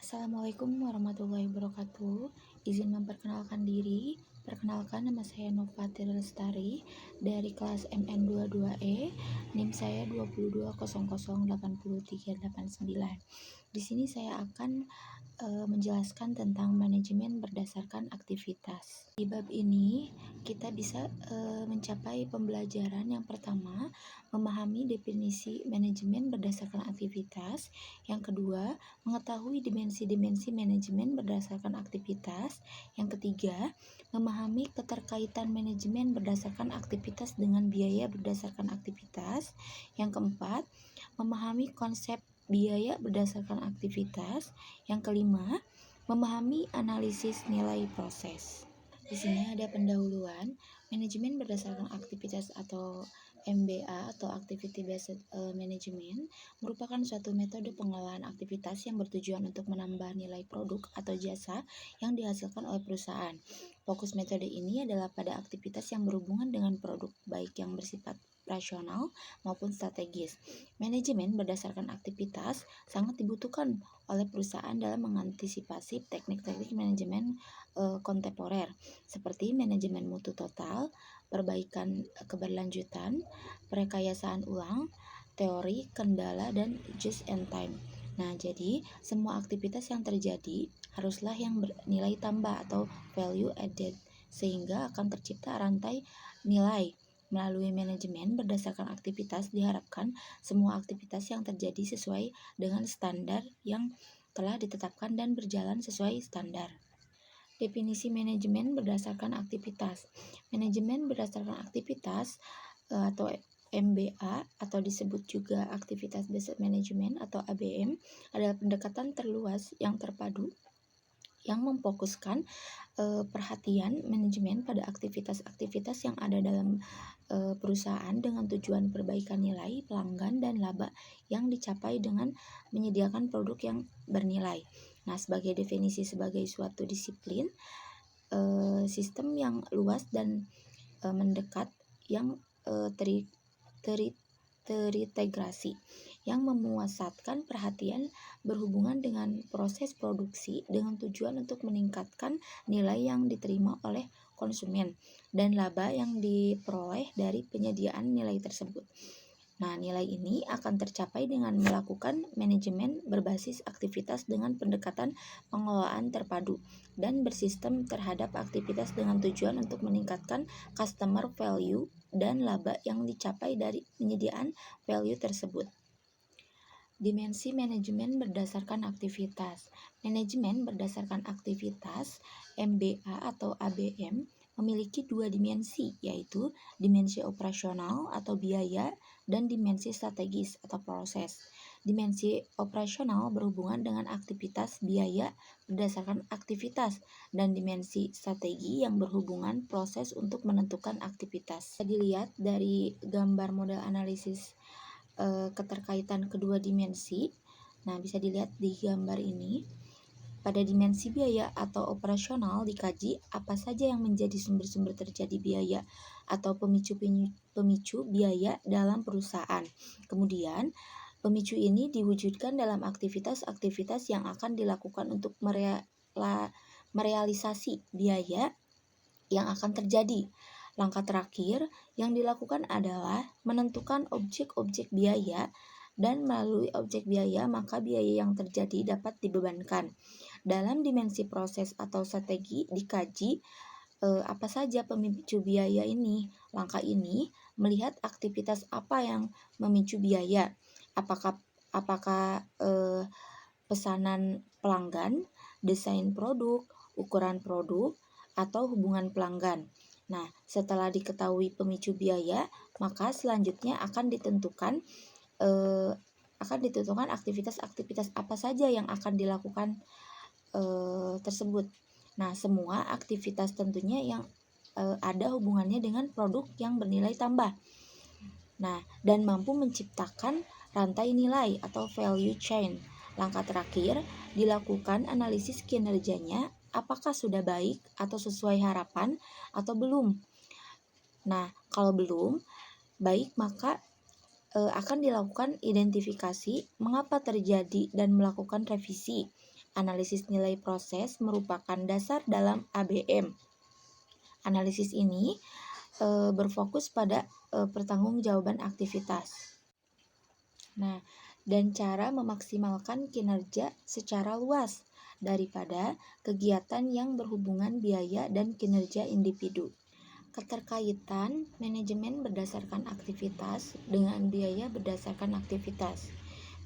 Assalamualaikum warahmatullahi wabarakatuh. Izin memperkenalkan diri. Perkenalkan, nama saya Novati Lestari dari kelas MN22E. NIM saya 220080389. Di sini saya akan menjelaskan tentang manajemen berdasarkan aktivitas. Di bab ini kita bisa mencapai pembelajaran yang pertama, memahami definisi manajemen berdasarkan aktivitas. Yang kedua, mengetahui dimensi-dimensi manajemen berdasarkan aktivitas. Yang ketiga, memahami keterkaitan manajemen berdasarkan aktivitas dengan biaya berdasarkan aktivitas. Yang keempat, memahami konsep biaya berdasarkan aktivitas. Yang kelima, memahami analisis nilai proses. Di sini ada pendahuluan. Manajemen berdasarkan aktivitas atau MBA atau Activity Based Management merupakan suatu metode pengelolaan aktivitas yang bertujuan untuk menambah nilai produk atau jasa yang dihasilkan oleh perusahaan. Fokus metode ini adalah pada aktivitas yang berhubungan dengan produk, baik yang bersifat rasional maupun strategis. Manajemen berdasarkan aktivitas sangat dibutuhkan oleh perusahaan dalam mengantisipasi teknik-teknik manajemen kontemporer seperti manajemen mutu total, perbaikan keberlanjutan, perekayasaan ulang, teori kendala, dan just in time. Nah, jadi semua aktivitas yang terjadi haruslah yang bernilai tambah atau value added, sehingga akan tercipta rantai nilai. Melalui manajemen berdasarkan aktivitas diharapkan semua aktivitas yang terjadi sesuai dengan standar yang telah ditetapkan dan berjalan sesuai standar. Definisi manajemen berdasarkan aktivitas. Manajemen berdasarkan aktivitas atau MBA atau disebut juga Activities Based Management atau ABM adalah pendekatan terluas yang terpadu yang memfokuskan perhatian manajemen pada aktivitas-aktivitas yang ada dalam perusahaan dengan tujuan perbaikan nilai pelanggan dan laba yang dicapai dengan menyediakan produk yang bernilai. Nah, sebagai definisi sebagai suatu disiplin sistem yang luas dan mendekat yang terintegrasi yang memusatkan perhatian berhubungan dengan proses produksi dengan tujuan untuk meningkatkan nilai yang diterima oleh konsumen dan laba yang diperoleh dari penyediaan nilai tersebut. Nah, nilai ini akan tercapai dengan melakukan manajemen berbasis aktivitas dengan pendekatan pengelolaan terpadu dan bersistem terhadap aktivitas dengan tujuan untuk meningkatkan customer value dan laba yang dicapai dari penyediaan value tersebut. Dimensi manajemen berdasarkan aktivitas. Manajemen berdasarkan aktivitas MBA atau ABM memiliki dua dimensi, yaitu dimensi operasional atau biaya dan dimensi strategis atau proses. Dimensi operasional berhubungan dengan aktivitas biaya berdasarkan aktivitas dan dimensi strategi yang berhubungan proses untuk menentukan aktivitas. Dilihat dari gambar model analisis keterkaitan kedua dimensi. Nah, bisa dilihat di gambar ini. Pada dimensi biaya atau operasional dikaji apa saja yang menjadi sumber-sumber terjadi biaya atau pemicu biaya dalam perusahaan. Kemudian, pemicu ini diwujudkan dalam aktivitas-aktivitas yang akan dilakukan untuk merealisasi biaya yang akan terjadi. Langkah terakhir yang dilakukan adalah menentukan objek-objek biaya, dan melalui objek biaya maka biaya yang terjadi dapat dibebankan. Dalam dimensi proses atau strategi dikaji apa saja pemicu biaya ini. Langkah ini melihat aktivitas apa yang memicu biaya. Apakah pesanan pelanggan, desain produk, ukuran produk, atau hubungan pelanggan. Nah, setelah diketahui pemicu biaya, maka selanjutnya akan ditentukan aktivitas-aktivitas apa saja yang akan dilakukan tersebut. Nah, semua aktivitas tentunya yang ada hubungannya dengan produk yang bernilai tambah. Nah, dan mampu menciptakan rantai nilai atau value chain. Langkah terakhir dilakukan analisis kinerjanya, apakah sudah baik atau sesuai harapan atau belum. Nah, kalau belum baik maka akan dilakukan identifikasi mengapa terjadi dan melakukan revisi Analisis nilai proses merupakan dasar dalam ABM. Analisis ini berfokus pada pertanggungjawaban aktivitas. Nah, dan cara memaksimalkan kinerja secara luas daripada kegiatan yang berhubungan biaya dan kinerja individu. Keterkaitan manajemen berdasarkan aktivitas dengan biaya berdasarkan aktivitas.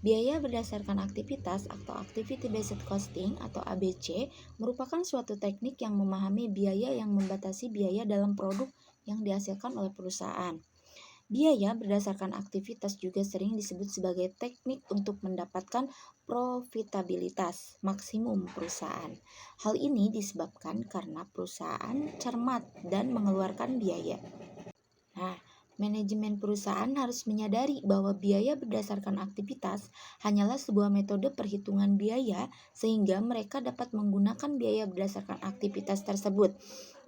Biaya berdasarkan aktivitas atau Activity Based Costing atau ABC merupakan suatu teknik yang memahami biaya yang membatasi biaya dalam produk yang dihasilkan oleh perusahaan. Biaya berdasarkan aktivitas juga sering disebut sebagai teknik untuk mendapatkan profitabilitas maksimum perusahaan. Hal ini disebabkan karena perusahaan cermat dan mengeluarkan biaya. Nah, manajemen perusahaan harus menyadari bahwa biaya berdasarkan aktivitas hanyalah sebuah metode perhitungan biaya sehingga mereka dapat menggunakan biaya berdasarkan aktivitas tersebut.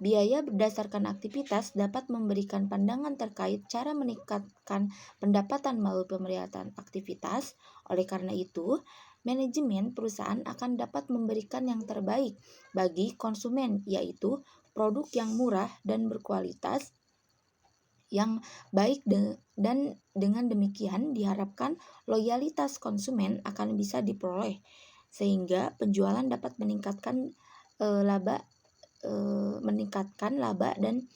Biaya berdasarkan aktivitas dapat memberikan pandangan terkait cara meningkatkan pendapatan melalui pemelihatan aktivitas. Oleh karena itu, manajemen perusahaan akan dapat memberikan yang terbaik bagi konsumen, yaitu produk yang murah dan berkualitas yang baik dan dengan demikian diharapkan loyalitas konsumen akan bisa diperoleh sehingga penjualan dapat meningkatkan laba dan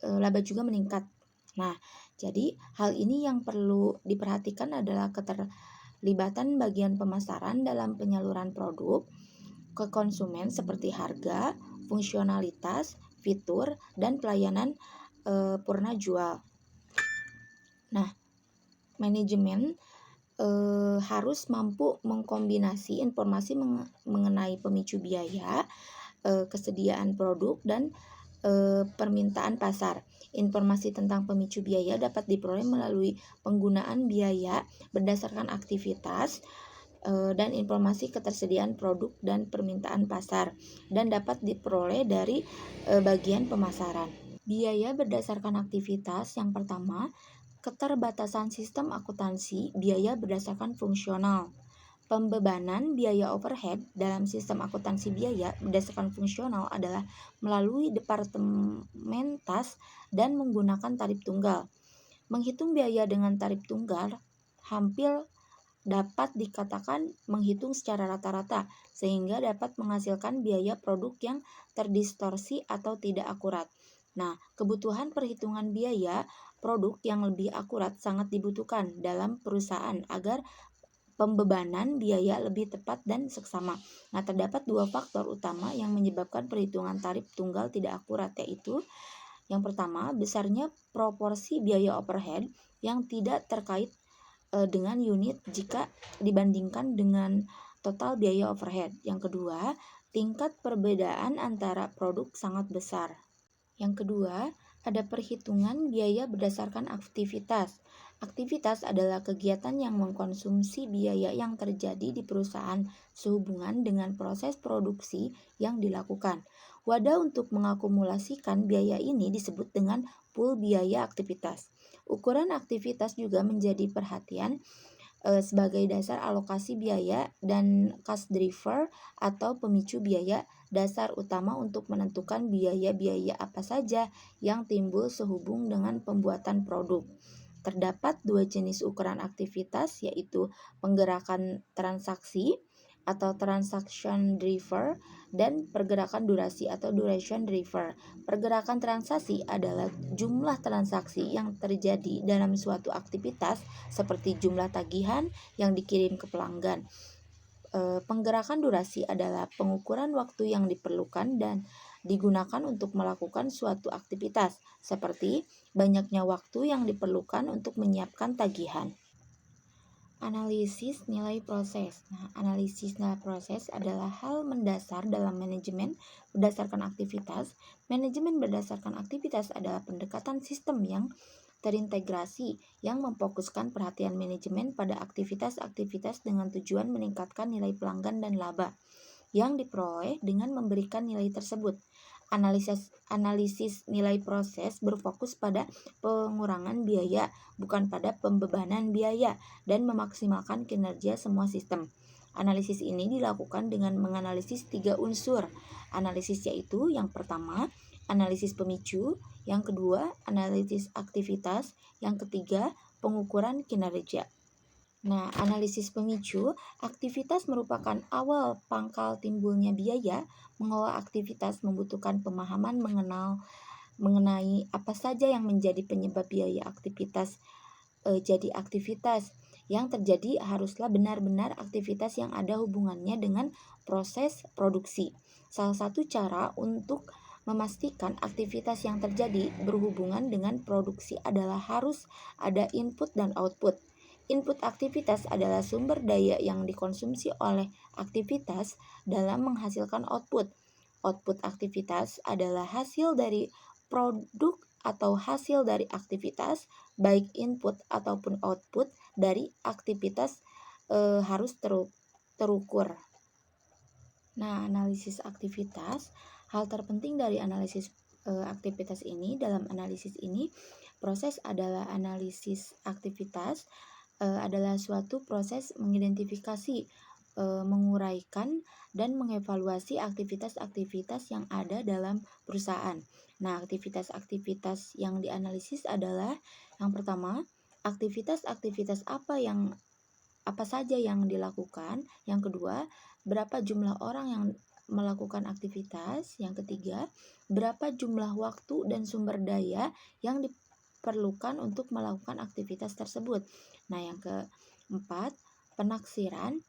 laba juga meningkat. Nah, jadi hal ini yang perlu diperhatikan adalah keterlibatan bagian pemasaran dalam penyaluran produk ke konsumen seperti harga, fungsionalitas, fitur, dan pelayanan purna jual. Nah, manajemen harus mampu mengkombinasi informasi mengenai pemicu biaya, kesediaan produk, dan permintaan pasar. Informasi tentang pemicu biaya dapat diperoleh melalui penggunaan biaya berdasarkan aktivitas dan informasi ketersediaan produk dan permintaan pasar, dan dapat diperoleh dari bagian pemasaran. Biaya berdasarkan aktivitas yang pertama, keterbatasan sistem akuntansi biaya berdasarkan fungsional. Pembebanan biaya overhead dalam sistem akuntansi biaya berdasarkan fungsional adalah melalui departemen tas dan menggunakan tarif tunggal. Menghitung biaya dengan tarif tunggal hampir dapat dikatakan menghitung secara rata-rata, sehingga dapat menghasilkan biaya produk yang terdistorsi atau tidak akurat. Nah, kebutuhan perhitungan biaya produk yang lebih akurat sangat dibutuhkan dalam perusahaan agar pembebanan biaya lebih tepat dan seksama. Nah, terdapat dua faktor utama yang menyebabkan perhitungan tarif tunggal tidak akurat, yaitu yang pertama, besarnya proporsi biaya overhead yang tidak terkait dengan unit jika dibandingkan dengan total biaya overhead. Yang kedua, tingkat perbedaan antara produk sangat besar. Yang kedua, ada perhitungan biaya berdasarkan aktivitas. Aktivitas adalah kegiatan yang mengkonsumsi biaya yang terjadi di perusahaan sehubungan dengan proses produksi yang dilakukan. Wadah untuk mengakumulasikan biaya ini disebut dengan pool biaya aktivitas. Ukuran aktivitas juga menjadi perhatian sebagai dasar alokasi biaya dan cost driver atau pemicu biaya dasar utama untuk menentukan biaya-biaya apa saja yang timbul sehubung dengan pembuatan produk. Terdapat dua jenis ukuran aktivitas, yaitu penggerakan transaksi atau transaction driver dan pergerakan durasi atau duration driver. Pergerakan transaksi adalah jumlah transaksi yang terjadi dalam suatu aktivitas seperti jumlah tagihan yang dikirim ke pelanggan. Penggerakan durasi adalah pengukuran waktu yang diperlukan dan digunakan untuk melakukan suatu aktivitas, seperti banyaknya waktu yang diperlukan untuk menyiapkan tagihan. Analisis nilai proses. Nah, analisis nilai proses adalah hal mendasar dalam manajemen berdasarkan aktivitas. Manajemen berdasarkan aktivitas adalah pendekatan sistem yang terintegrasi yang memfokuskan perhatian manajemen pada aktivitas-aktivitas dengan tujuan meningkatkan nilai pelanggan dan laba yang diperoleh dengan memberikan nilai tersebut. Analisis nilai proses berfokus pada pengurangan biaya, bukan pada pembebanan biaya, dan memaksimalkan kinerja semua sistem. Analisis ini dilakukan dengan menganalisis 3 unsur. Analisis yaitu yang pertama, analisis pemicu, yang kedua, analisis aktivitas, yang ketiga, pengukuran kinerja. Nah, analisis pemicu, aktivitas merupakan awal pangkal timbulnya biaya. Mengelola aktivitas membutuhkan pemahaman mengenai apa saja yang menjadi penyebab biaya aktivitas jadi aktivitas. Yang terjadi haruslah benar-benar aktivitas yang ada hubungannya dengan proses produksi. Salah satu cara untuk memastikan aktivitas yang terjadi berhubungan dengan produksi adalah harus ada input dan output. Input aktivitas adalah sumber daya yang dikonsumsi oleh aktivitas dalam menghasilkan output. Output aktivitas adalah hasil dari produk atau hasil dari aktivitas, baik input ataupun output dari aktivitas harus terukur. Nah, analisis aktivitas, hal terpenting dari analisis aktivitas ini, dalam analisis ini, proses adalah analisis aktivitas adalah suatu proses mengidentifikasi, menguraikan, dan mengevaluasi aktivitas-aktivitas yang ada dalam perusahaan. Nah, aktivitas-aktivitas yang dianalisis adalah yang pertama, aktivitas-aktivitas apa saja yang dilakukan. Yang kedua, berapa jumlah orang yang melakukan aktivitas. Yang ketiga, berapa jumlah waktu dan sumber daya yang diperlukan untuk melakukan aktivitas tersebut. Nah, yang keempat, penaksiran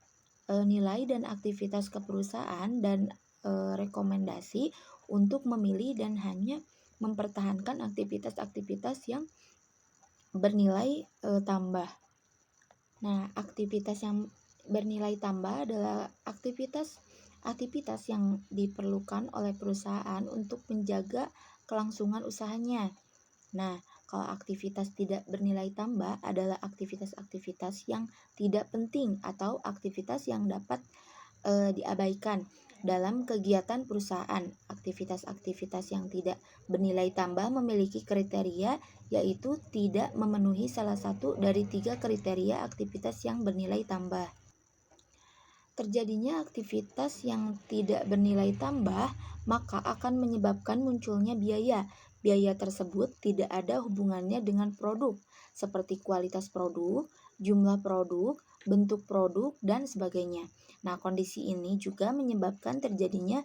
nilai dan aktivitas keperusahaan dan rekomendasi untuk memilih dan hanya mempertahankan aktivitas-aktivitas yang bernilai tambah. Nah, aktivitas yang bernilai tambah adalah aktivitas yang diperlukan oleh perusahaan untuk menjaga kelangsungan usahanya. Nah, kalau aktivitas tidak bernilai tambah adalah aktivitas-aktivitas yang tidak penting atau aktivitas yang dapat diabaikan dalam kegiatan perusahaan. Aktivitas-aktivitas yang tidak bernilai tambah memiliki kriteria, yaitu tidak memenuhi salah satu dari 3 kriteria aktivitas yang bernilai tambah. Terjadinya aktivitas yang tidak bernilai tambah, maka akan menyebabkan munculnya biaya. Biaya tersebut tidak ada hubungannya dengan produk, seperti kualitas produk, jumlah produk, bentuk produk, dan sebagainya. Nah, kondisi ini juga menyebabkan terjadinya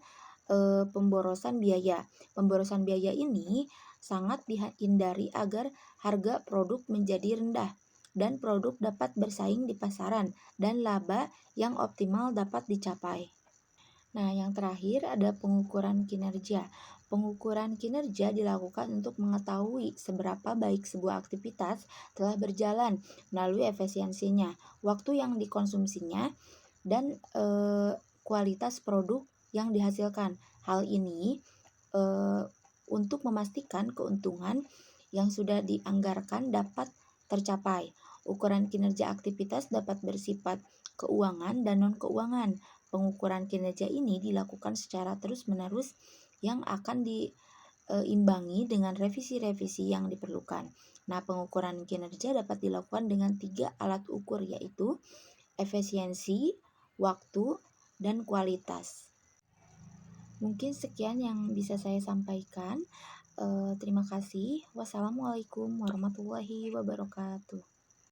pemborosan biaya. Pemborosan biaya ini sangat dihindari agar harga produk menjadi rendah dan produk dapat bersaing di pasaran dan laba yang optimal dapat dicapai. Nah, yang terakhir ada pengukuran kinerja. Pengukuran kinerja dilakukan untuk mengetahui seberapa baik sebuah aktivitas telah berjalan melalui efisiensinya, waktu yang dikonsumsinya, dan kualitas produk yang dihasilkan. Hal ini untuk memastikan keuntungan yang sudah dianggarkan dapat tercapai. Ukuran kinerja aktivitas dapat bersifat keuangan dan non-keuangan. Pengukuran kinerja ini dilakukan secara terus-menerus yang akan diimbangi dengan revisi-revisi yang diperlukan. Nah, pengukuran kinerja dapat dilakukan dengan 3 alat ukur, yaitu efisiensi, waktu, dan kualitas. Mungkin sekian yang bisa saya sampaikan. Terima kasih. Wassalamualaikum warahmatullahi wabarakatuh.